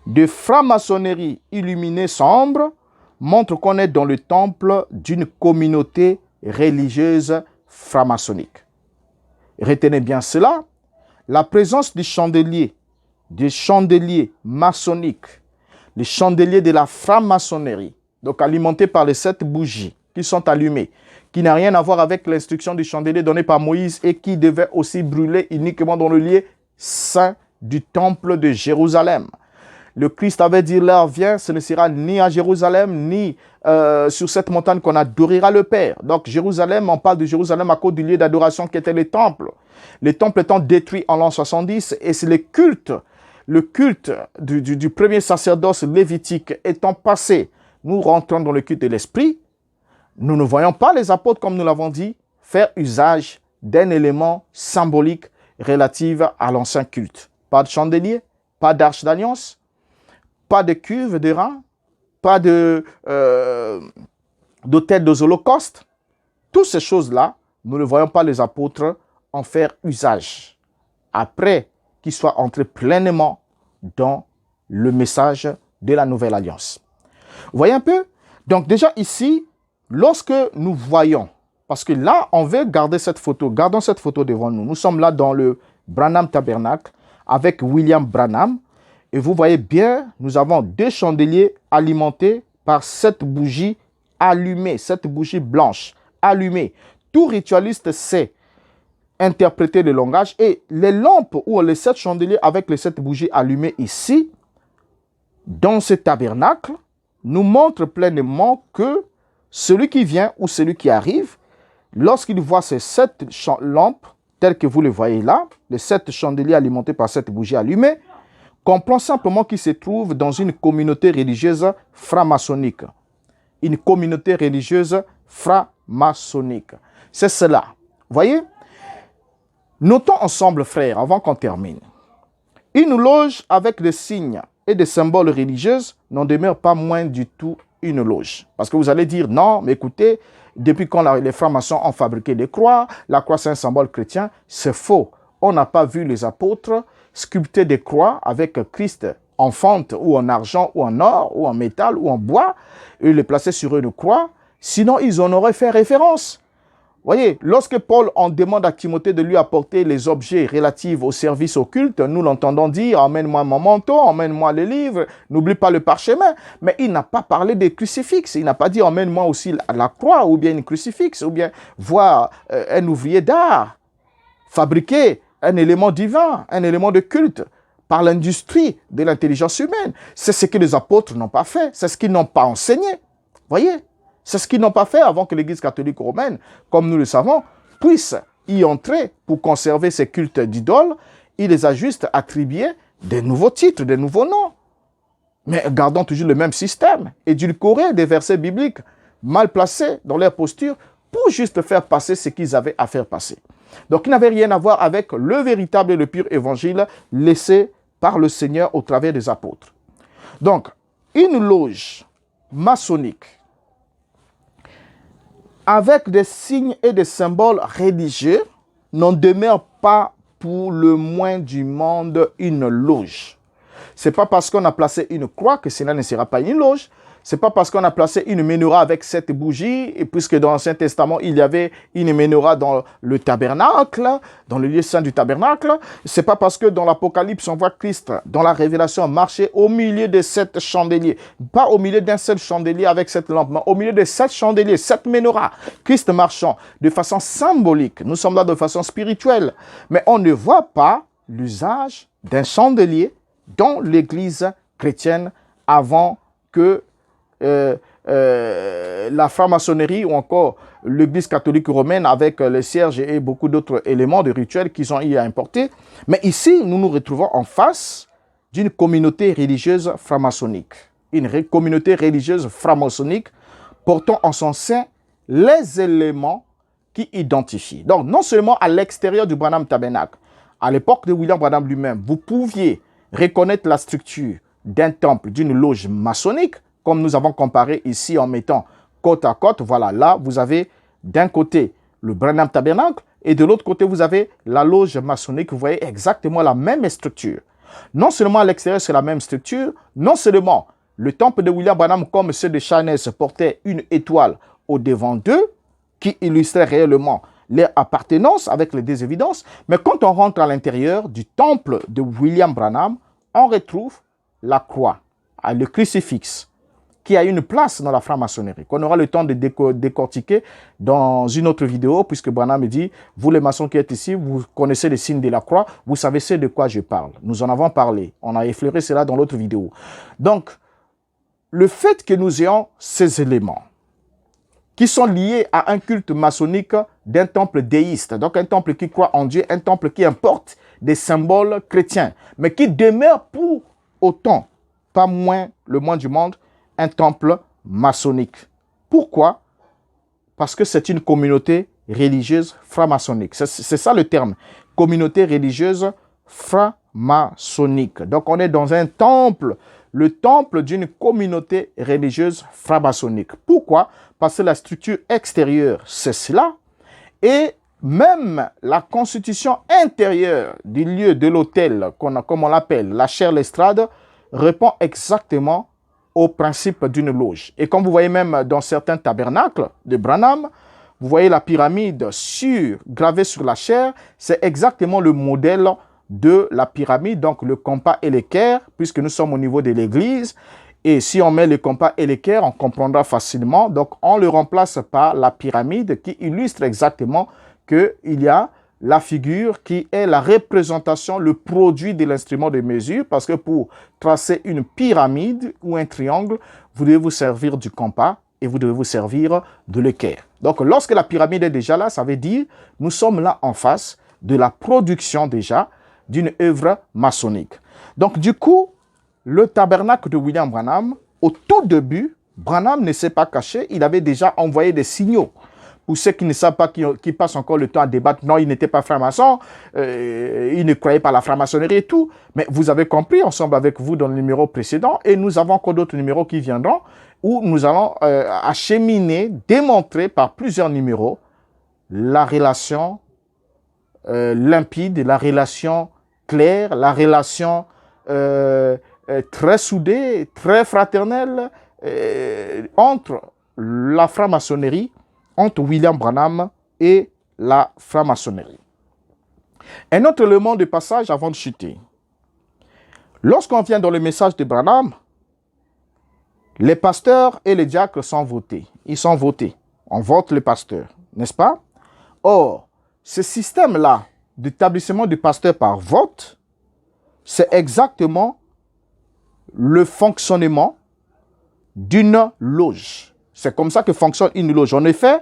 de franc-maçonnerie illuminée sombre, montre qu'on est dans le temple d'une communauté religieuse franc-maçonnique. Retenez bien cela, la présence du chandelier maçonnique, les chandeliers de la franc-maçonnerie, donc alimentés par les 7 bougies qui sont allumées, qui n'a rien à voir avec l'instruction du chandelier donné par Moïse et qui devait aussi brûler uniquement dans le lieu saint du temple de Jérusalem. Le Christ avait dit, l'heure vient, ce ne sera ni à Jérusalem, ni sur cette montagne qu'on adorera le Père. Donc Jérusalem, on parle de Jérusalem à cause du lieu d'adoration qui était le temple. Le temple étant détruit en l'an 70, et c'est le culte du premier sacerdoce lévitique étant passé. Nous rentrons dans le culte de l'esprit. Nous ne voyons pas les apôtres, comme nous l'avons dit, faire usage d'un élément symbolique relatif à l'ancien culte. Pas de chandelier, pas d'arche d'alliance, pas de cuve de rein, pas d'autel des holocaustes. Toutes ces choses-là, nous ne voyons pas les apôtres en faire usage après qu'ils soient entrés pleinement dans le message de la nouvelle alliance. Vous voyez un peu? Donc déjà ici, lorsque nous voyons, parce que là, on veut garder cette photo, gardons cette photo devant nous. Nous sommes là dans le Branham Tabernacle avec William Branham. Et vous voyez bien, nous avons 2 chandeliers alimentés par 7 bougies allumées, 7 bougies blanches allumées. Tout ritualiste sait interpréter le langage, et les lampes ou les 7 chandeliers avec les 7 bougies allumées ici, dans ce tabernacle, nous montrent pleinement que celui qui vient ou celui qui arrive, lorsqu'il voit ces 7 lampes, telles que vous les voyez là, les 7 chandeliers alimentés par 7 bougies allumées, comprend simplement qu'il se trouve dans une communauté religieuse franc-maçonnique. Une communauté religieuse franc-maçonnique. C'est cela. Voyez? Notons ensemble, frères, avant qu'on termine. Une loge avec des signes et des symboles religieux n'en demeure pas moins du tout une loge. Parce que vous allez dire, non, mais écoutez, depuis quand les francs-maçons ont fabriqué des croix, la croix c'est un symbole chrétien, c'est faux. On n'a pas vu les apôtres sculpter des croix avec Christ en fonte ou en argent ou en or ou en métal ou en bois et les placer sur une croix, sinon ils en auraient fait référence. Voyez, lorsque Paul en demande à Timothée de lui apporter les objets relatifs au service occulte, nous l'entendons dire « Emmène-moi mon manteau, emmène-moi les livres, n'oublie pas le parchemin ». Mais il n'a pas parlé des crucifixes, il n'a pas dit « Emmène-moi aussi la croix ou bien une crucifix ou bien voir un ouvrier d'art fabriquer un élément divin, un élément de culte par l'industrie de l'intelligence humaine. » C'est ce que les apôtres n'ont pas fait, c'est ce qu'ils n'ont pas enseigné. Voyez ? C'est ce qu'ils n'ont pas fait avant que l'Église catholique romaine, comme nous le savons, puisse y entrer pour conserver ces cultes d'idoles. Il les a juste attribués des nouveaux titres, des nouveaux noms. Mais gardons toujours le même système, édulcoré des versets bibliques mal placés dans leur posture pour juste faire passer ce qu'ils avaient à faire passer. Donc il n'avait rien à voir avec le véritable et le pur évangile laissé par le Seigneur au travers des apôtres. Donc, une loge maçonnique avec des signes et des symboles religieux n'en demeure pas pour le moins du monde une loge. Ce n'est pas parce qu'on a placé une croix que cela ne sera pas une loge. C'est pas parce qu'on a placé une menorah avec 7 bougies, et puisque dans l'Ancien Testament, il y avait une menorah dans le tabernacle, dans le lieu saint du tabernacle. C'est pas parce que dans l'Apocalypse, on voit Christ, dans la Révélation, marcher au milieu de 7 chandeliers. Pas au milieu d'un seul chandelier avec 7 lampes, mais au milieu de 7 chandeliers, 7 menorahs. Christ marchant de façon symbolique. Nous sommes là de façon spirituelle. Mais on ne voit pas l'usage d'un chandelier dans l'Église chrétienne avant que la franc-maçonnerie ou encore l'Église catholique romaine avec les cierges et beaucoup d'autres éléments de rituels qu'ils ont eu à importer. Mais ici, nous nous retrouvons en face d'une communauté religieuse franc-maçonnique. Une communauté religieuse franc-maçonnique portant en son sein les éléments qui identifient. Donc, non seulement à l'extérieur du Branham Tabernacle, à l'époque de William Branham lui-même, vous pouviez reconnaître la structure d'un temple, d'une loge maçonnique, comme nous avons comparé ici en mettant côte à côte. Voilà, là, vous avez d'un côté le Branham Tabernacle et de l'autre côté, vous avez la loge maçonnique. Vous voyez exactement la même structure. Non seulement à l'extérieur, c'est la même structure, non seulement le temple de William Branham, comme ceux de Shiners, portait une étoile au devant d'eux, qui illustrait réellement leur appartenance avec les deux évidences, mais quand on rentre à l'intérieur du temple de William Branham, on retrouve la croix, le crucifix, qui a une place dans la franc-maçonnerie, qu'on aura le temps de décortiquer dans une autre vidéo, puisque Branham me dit, vous les maçons qui êtes ici, vous connaissez les signes de la croix, vous savez ce de quoi je parle. Nous en avons parlé, on a effleuré cela dans l'autre vidéo. Donc, le fait que nous ayons ces éléments, qui sont liés à un culte maçonnique d'un temple déiste, donc un temple qui croit en Dieu, un temple qui importe des symboles chrétiens, mais qui demeure pour autant, pas moins, le moins du monde, un temple maçonnique. Pourquoi? Parce que c'est une communauté religieuse franc-maçonnique. C'est ça le terme, communauté religieuse franc-maçonnique. Donc on est dans un temple, le temple d'une communauté religieuse franc-maçonnique. Pourquoi? Parce que la structure extérieure, c'est cela. Et même la constitution intérieure du lieu de l'autel, comme on l'appelle, la chaire l'estrade, répond exactement au principe d'une loge. Et comme vous voyez même dans certains tabernacles de Branham, vous voyez la pyramide gravée sur la chaire, c'est exactement le modèle de la pyramide, donc le compas et l'équerre, puisque nous sommes au niveau de l'église. Et si on met le compas et l'équerre, on comprendra facilement. Donc, on le remplace par la pyramide qui illustre exactement qu'il y a la figure qui est la représentation, le produit de l'instrument de mesure. Parce que pour tracer une pyramide ou un triangle, vous devez vous servir du compas et vous devez vous servir de l'équerre. Donc, lorsque la pyramide est déjà là, ça veut dire nous sommes là en face de la production déjà d'une œuvre maçonnique. Donc, du coup, le tabernacle de William Branham, au tout début, Branham ne s'est pas caché, il avait déjà envoyé des signaux. Pour ceux qui ne savent pas, qui passent encore le temps à débattre, non, il n'était pas franc-maçon, il ne croyait pas à la franc-maçonnerie et tout. Mais vous avez compris, ensemble avec vous dans le numéro précédent, et nous avons encore d'autres numéros qui viendront, où nous allons acheminer, démontrer par plusieurs numéros la relation limpide, la relation claire, la relation très soudée, très fraternelle entre la franc-maçonnerie, entre William Branham et la franc-maçonnerie. Un autre élément de passage avant de chuter. Lorsqu'on vient dans le message de Branham, les pasteurs et les diacres sont votés. Ils sont votés. On vote les pasteurs, n'est-ce pas? Or, ce système-là d'établissement du pasteur par vote, c'est exactement le fonctionnement d'une loge. C'est comme ça que fonctionne une loge. En effet,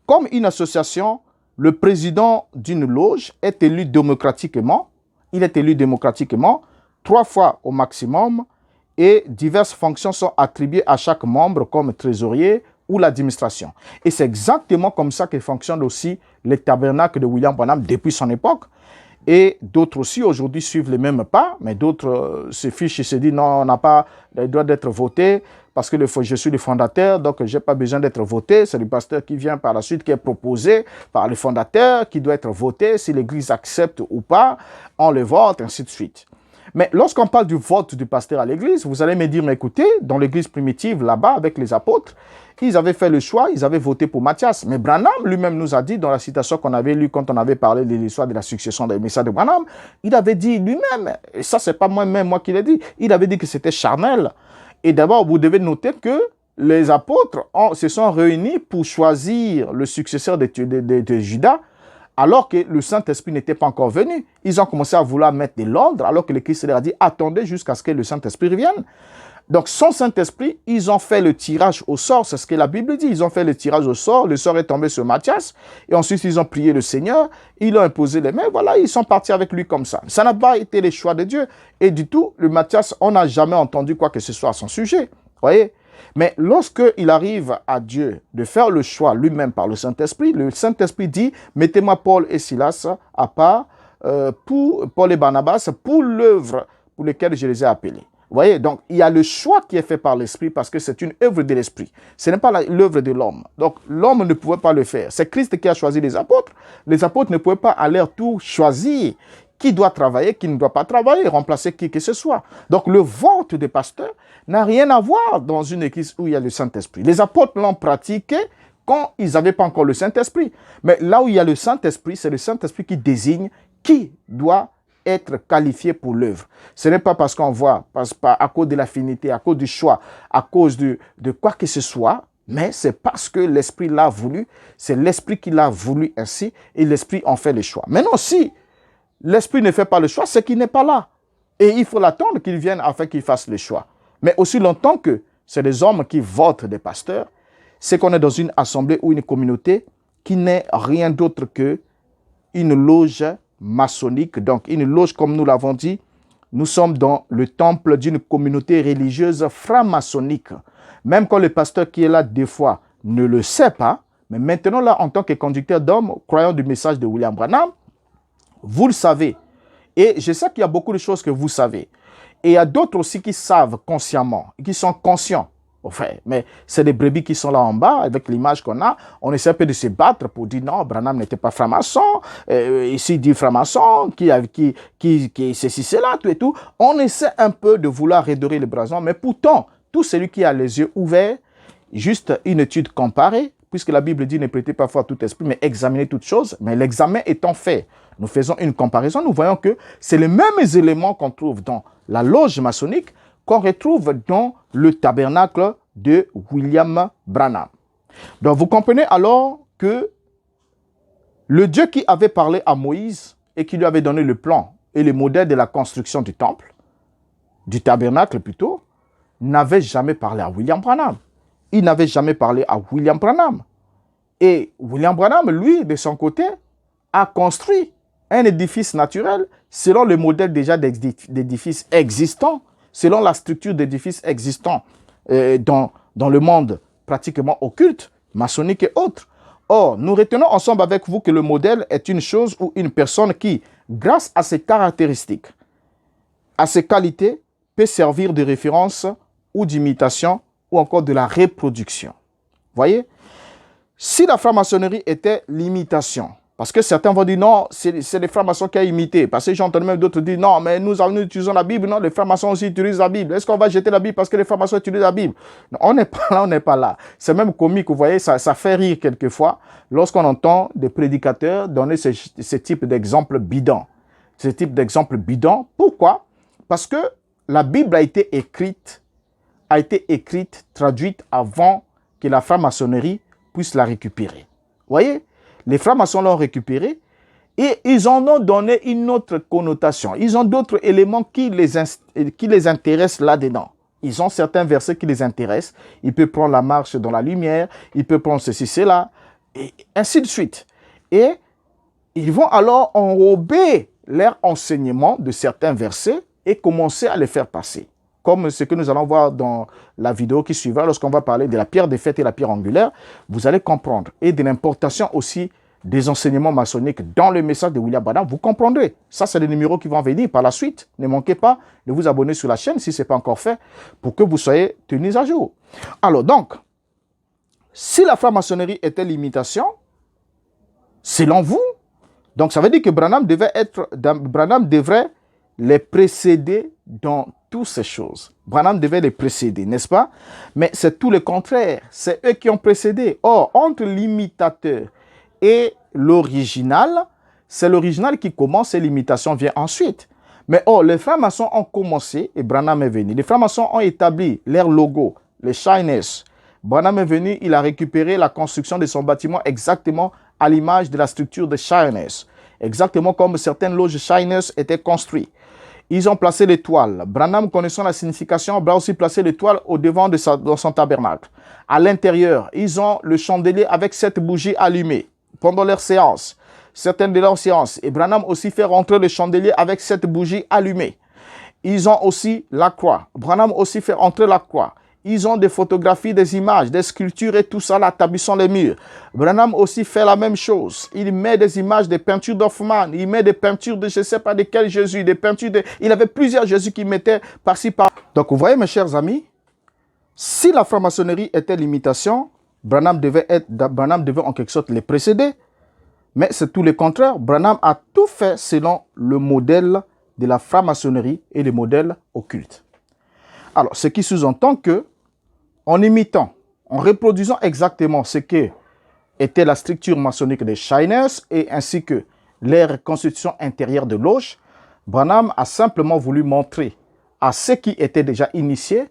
comme une association, le président d'une loge est élu démocratiquement. Il est élu démocratiquement 3 fois au maximum et diverses fonctions sont attribuées à chaque membre comme trésorier ou l'administration. Et c'est exactement comme ça que fonctionne aussi les tabernacles de William Branham depuis son époque. Et d'autres aussi aujourd'hui suivent les mêmes pas, mais d'autres se fichent et se disent non, on n'a pas le droit d'être voté parce que je suis le fondateur, donc je n'ai pas besoin d'être voté. C'est le pasteur qui vient par la suite, qui est proposé par le fondateur, qui doit être voté. Si l'Église accepte ou pas, on le vote, ainsi de suite. Mais lorsqu'on parle du vote du pasteur à l'église, vous allez me dire, mais écoutez, dans l'église primitive, là-bas, avec les apôtres, ils avaient fait le choix, ils avaient voté pour Matthias. Mais Branham lui-même nous a dit, dans la citation qu'on avait lue quand on avait parlé de l'histoire de la succession des messages de Branham, il avait dit lui-même, et ça c'est pas moi-même moi qui l'ai dit, il avait dit que c'était charnel. Et d'abord, vous devez noter que les apôtres se sont réunis pour choisir le successeur de Judas, alors que le Saint-Esprit n'était pas encore venu. Ils ont commencé à vouloir mettre de l'ordre, alors que le Christ leur a dit, attendez jusqu'à ce que le Saint-Esprit revienne. Donc, sans Saint-Esprit, ils ont fait le tirage au sort, c'est ce que la Bible dit. Ils ont fait le tirage au sort, le sort est tombé sur Matthias, et ensuite ils ont prié le Seigneur, ils ont imposé les mains, voilà, ils sont partis avec lui comme ça. Ça n'a pas été le choix de Dieu, et du tout, le Matthias, on n'a jamais entendu quoi que ce soit à son sujet, voyez. Mais lorsqu'il arrive à Dieu de faire le choix lui-même par le Saint-Esprit dit, mettez-moi Paul et Silas à part, pour Paul et Barnabas, pour l'œuvre pour laquelle je les ai appelés. Vous voyez, donc il y a le choix qui est fait par l'Esprit parce que c'est une œuvre de l'Esprit. Ce n'est pas l'œuvre de l'homme. Donc l'homme ne pouvait pas le faire. C'est Christ qui a choisi les apôtres. Les apôtres ne pouvaient pas à leur tour choisir qui doit travailler, qui ne doit pas travailler, remplacer qui que ce soit. Donc le vote des pasteurs n'a rien à voir dans une église où il y a le Saint-Esprit. Les apôtres l'ont pratiqué quand ils n'avaient pas encore le Saint-Esprit. Mais là où il y a le Saint-Esprit, c'est le Saint-Esprit qui désigne qui doit être qualifié pour l'œuvre. Ce n'est pas parce qu'on voit, à cause de l'affinité, à cause du choix, à cause de quoi que ce soit, mais c'est parce que l'Esprit l'a voulu, c'est l'Esprit qui l'a voulu ainsi, et l'Esprit en fait le choix. Maintenant, si l'Esprit ne fait pas le choix, c'est qu'il n'est pas là. Et il faut l'attendre qu'il vienne afin qu'il fasse le choix. Mais aussi longtemps que c'est les hommes qui votent des pasteurs, c'est qu'on est dans une assemblée ou une communauté qui n'est rien d'autre que une loge maçonnique. Donc, une loge, comme nous l'avons dit, nous sommes dans le temple d'une communauté religieuse franc-maçonnique. Même quand le pasteur qui est là, des fois, ne le sait pas, mais maintenant, là, en tant que conducteur d'hommes, croyant du message de William Branham, vous le savez. Et je sais qu'il y a beaucoup de choses que vous savez. Et il y a d'autres aussi qui savent consciemment, qui sont conscients. Enfin, mais c'est des brebis qui sont là en bas, avec l'image qu'on a. On essaie un peu de se battre pour dire non, Branham n'était pas franc-maçon. Ici, il dit franc-maçon, qui ceci, cela, tout et tout. On essaie un peu de vouloir redorer le blason, mais pourtant, tout celui qui a les yeux ouverts, juste une étude comparée, puisque la Bible dit ne prêtez pas foi à tout esprit, mais examinez toutes choses. Mais l'examen étant fait, nous faisons une comparaison, nous voyons que c'est les mêmes éléments qu'on trouve dans la loge maçonnique qu'on retrouve dans le tabernacle de William Branham. Donc vous comprenez alors que le Dieu qui avait parlé à Moïse et qui lui avait donné le plan et le modèle de la construction du temple, du tabernacle plutôt, n'avait jamais parlé à William Branham. Il n'avait jamais parlé à William Branham. Et William Branham, lui, de son côté, a construit un édifice naturel selon le modèle déjà d'édifice existant, selon la structure d'édifices existants dans le monde pratiquement occulte, maçonnique et autres. Or, nous retenons ensemble avec vous que le modèle est une chose ou une personne qui, grâce à ses caractéristiques, à ses qualités, peut servir de référence ou d'imitation ou encore de la reproduction. Voyez? Si la franc-maçonnerie était l'imitation, parce que certains vont dire non, c'est les francs-maçons qui ont imité. Parce que j'entends même d'autres dire non, mais nous utilisons la Bible. Non, les francs-maçons aussi utilisent la Bible. Est-ce qu'on va jeter la Bible parce que les francs-maçons utilisent la Bible? Non, on n'est pas là, on n'est pas là. C'est même comique, vous voyez, ça fait rire quelquefois lorsqu'on entend des prédicateurs donner ce type d'exemple bidon. Ce type d'exemple bidon. Pourquoi? Parce que la Bible a été écrite, traduite avant que la franc-maçonnerie puisse la récupérer. Vous voyez? Les francs-maçons l'ont récupéré et ils en ont donné une autre connotation. Ils ont d'autres éléments qui les intéressent là-dedans. Ils ont certains versets qui les intéressent. Ils peuvent prendre la marche dans la lumière, ils peuvent prendre ceci, cela, et ainsi de suite. Et ils vont alors enrober leur enseignement de certains versets et commencer à les faire passer. Comme ce que nous allons voir dans la vidéo qui suivra, lorsqu'on va parler de la pierre de fête et la pierre angulaire, vous allez comprendre. Et de l'importation aussi des enseignements maçonniques dans le message de William Branham, vous comprendrez. Ça, c'est les numéros qui vont venir par la suite. Ne manquez pas de vous abonner sur la chaîne si ce n'est pas encore fait pour que vous soyez tenus à jour. Alors donc, si la franc-maçonnerie était l'imitation, selon vous, donc ça veut dire que Branham devrait les précéder dans toutes ces choses. Branham devait les précéder, n'est-ce pas? Mais c'est tout le contraire. C'est eux qui ont précédé. Or, entre l'imitateur et l'original, c'est l'original qui commence et l'imitation vient ensuite. Mais or, les francs-maçons ont commencé et Branham est venu. Les francs-maçons ont établi leur logo, les Shiners. Branham est venu, il a récupéré la construction de son bâtiment exactement à l'image de la structure des Shiners. Exactement comme certaines loges Shiners étaient construites. Ils ont placé l'étoile. Branham, connaissant la signification, a aussi placé l'étoile au devant de son tabernacle. À l'intérieur, ils ont le chandelier avec 7 bougies allumées pendant leur séance. Certaines de leurs séances. Et Branham aussi fait rentrer le chandelier avec 7 bougies allumées. Ils ont aussi la croix. Branham aussi fait entrer la croix. Ils ont des photographies, des images, des sculptures et tout ça là, tablissant les murs. Branham aussi fait la même chose. Il met des images, des peintures d'Hoffmann. Il met des peintures de je ne sais pas de quel Jésus, des peintures de... Il avait plusieurs Jésus qu'il mettait par-ci, par... Donc vous voyez mes chers amis, si la franc-maçonnerie était l'imitation, Branham devait en quelque sorte les précéder. Mais c'est tout le contraire. Branham a tout fait selon le modèle de la franc-maçonnerie et le modèle occulte. Alors, ce qui sous-entend que, en imitant, en reproduisant exactement ce que était la structure maçonnique des Shiners et ainsi que leur constitution intérieure de loge, Branham a simplement voulu montrer à ceux qui étaient déjà initiés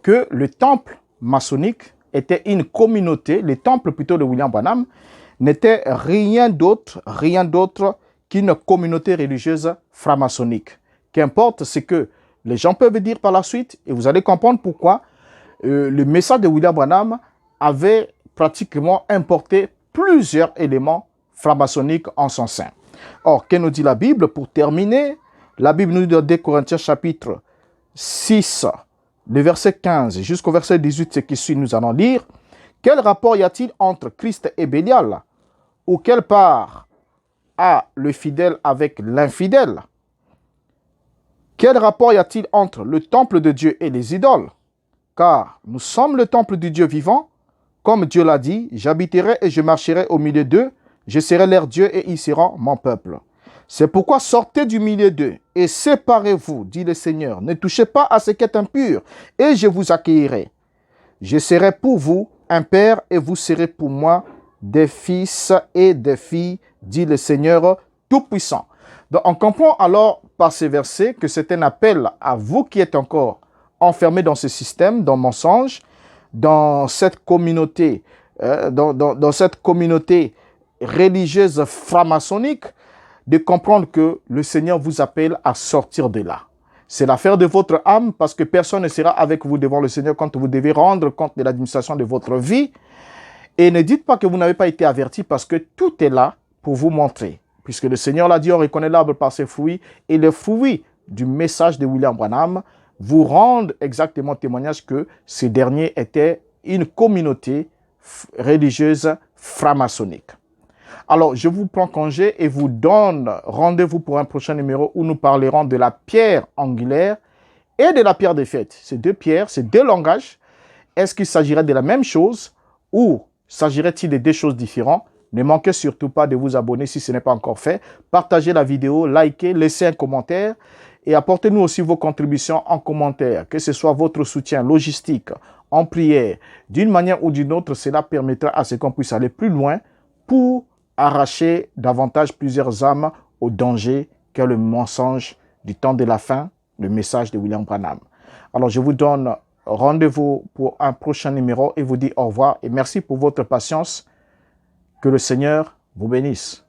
que le temple maçonnique était une communauté, le temple plutôt de William Branham, n'était rien d'autre qu'une communauté religieuse franc-maçonnique. Qu'importe ce que les gens peuvent dire par la suite, et vous allez comprendre pourquoi le message de William Branham avait pratiquement importé plusieurs éléments franc-maçonniques en son sein. Or, que nous dit la Bible? Pour terminer, la Bible nous dit dans 2 Corinthiens chapitre 6, le verset 15 jusqu'au verset 18, ce qui suit, nous allons lire. Quel rapport y a-t-il entre Christ et Bélial? Ou quelle part a le fidèle avec l'infidèle? Quel rapport y a-t-il entre le temple de Dieu et les idoles? Car nous sommes le temple du Dieu vivant. Comme Dieu l'a dit, j'habiterai et je marcherai au milieu d'eux. Je serai leur Dieu et ils seront mon peuple. C'est pourquoi sortez du milieu d'eux et séparez-vous, dit le Seigneur. Ne touchez pas à ce qui est impur et je vous accueillerai. Je serai pour vous un père et vous serez pour moi des fils et des filles, dit le Seigneur Tout-Puissant. Donc on comprend alors par ces versets que c'est un appel à vous qui êtes encore enfermés dans ce système, dans le mensonge, dans cette communauté, dans cette communauté religieuse franc-maçonnique, de comprendre que le Seigneur vous appelle à sortir de là. C'est l'affaire de votre âme parce que personne ne sera avec vous devant le Seigneur quand vous devez rendre compte de l'administration de votre vie. Et ne dites pas que vous n'avez pas été averti parce que tout est là pour vous montrer. Puisque le Seigneur l'a dit, on reconnaît l'arbre par ses fruits. Et les fruits du message de William Branham vous rendent exactement témoignage que ces derniers étaient une communauté religieuse franc-maçonnique. Alors, je vous prends congé et vous donne rendez-vous pour un prochain numéro où nous parlerons de la pierre angulaire et de la pierre des fêtes. Ces deux pierres, ces deux langages, est-ce qu'il s'agirait de la même chose ou s'agirait-il de deux choses différentes? Ne manquez surtout pas de vous abonner si ce n'est pas encore fait. Partagez la vidéo, likez, laissez un commentaire et apportez-nous aussi vos contributions en commentaire, que ce soit votre soutien logistique, en prière. D'une manière ou d'une autre, cela permettra à ce qu'on puisse aller plus loin pour arracher davantage plusieurs âmes au danger qu'est le mensonge du temps de la fin, le message de William Branham. Alors, je vous donne rendez-vous pour un prochain numéro et vous dis au revoir et merci pour votre patience. Que le Seigneur vous bénisse.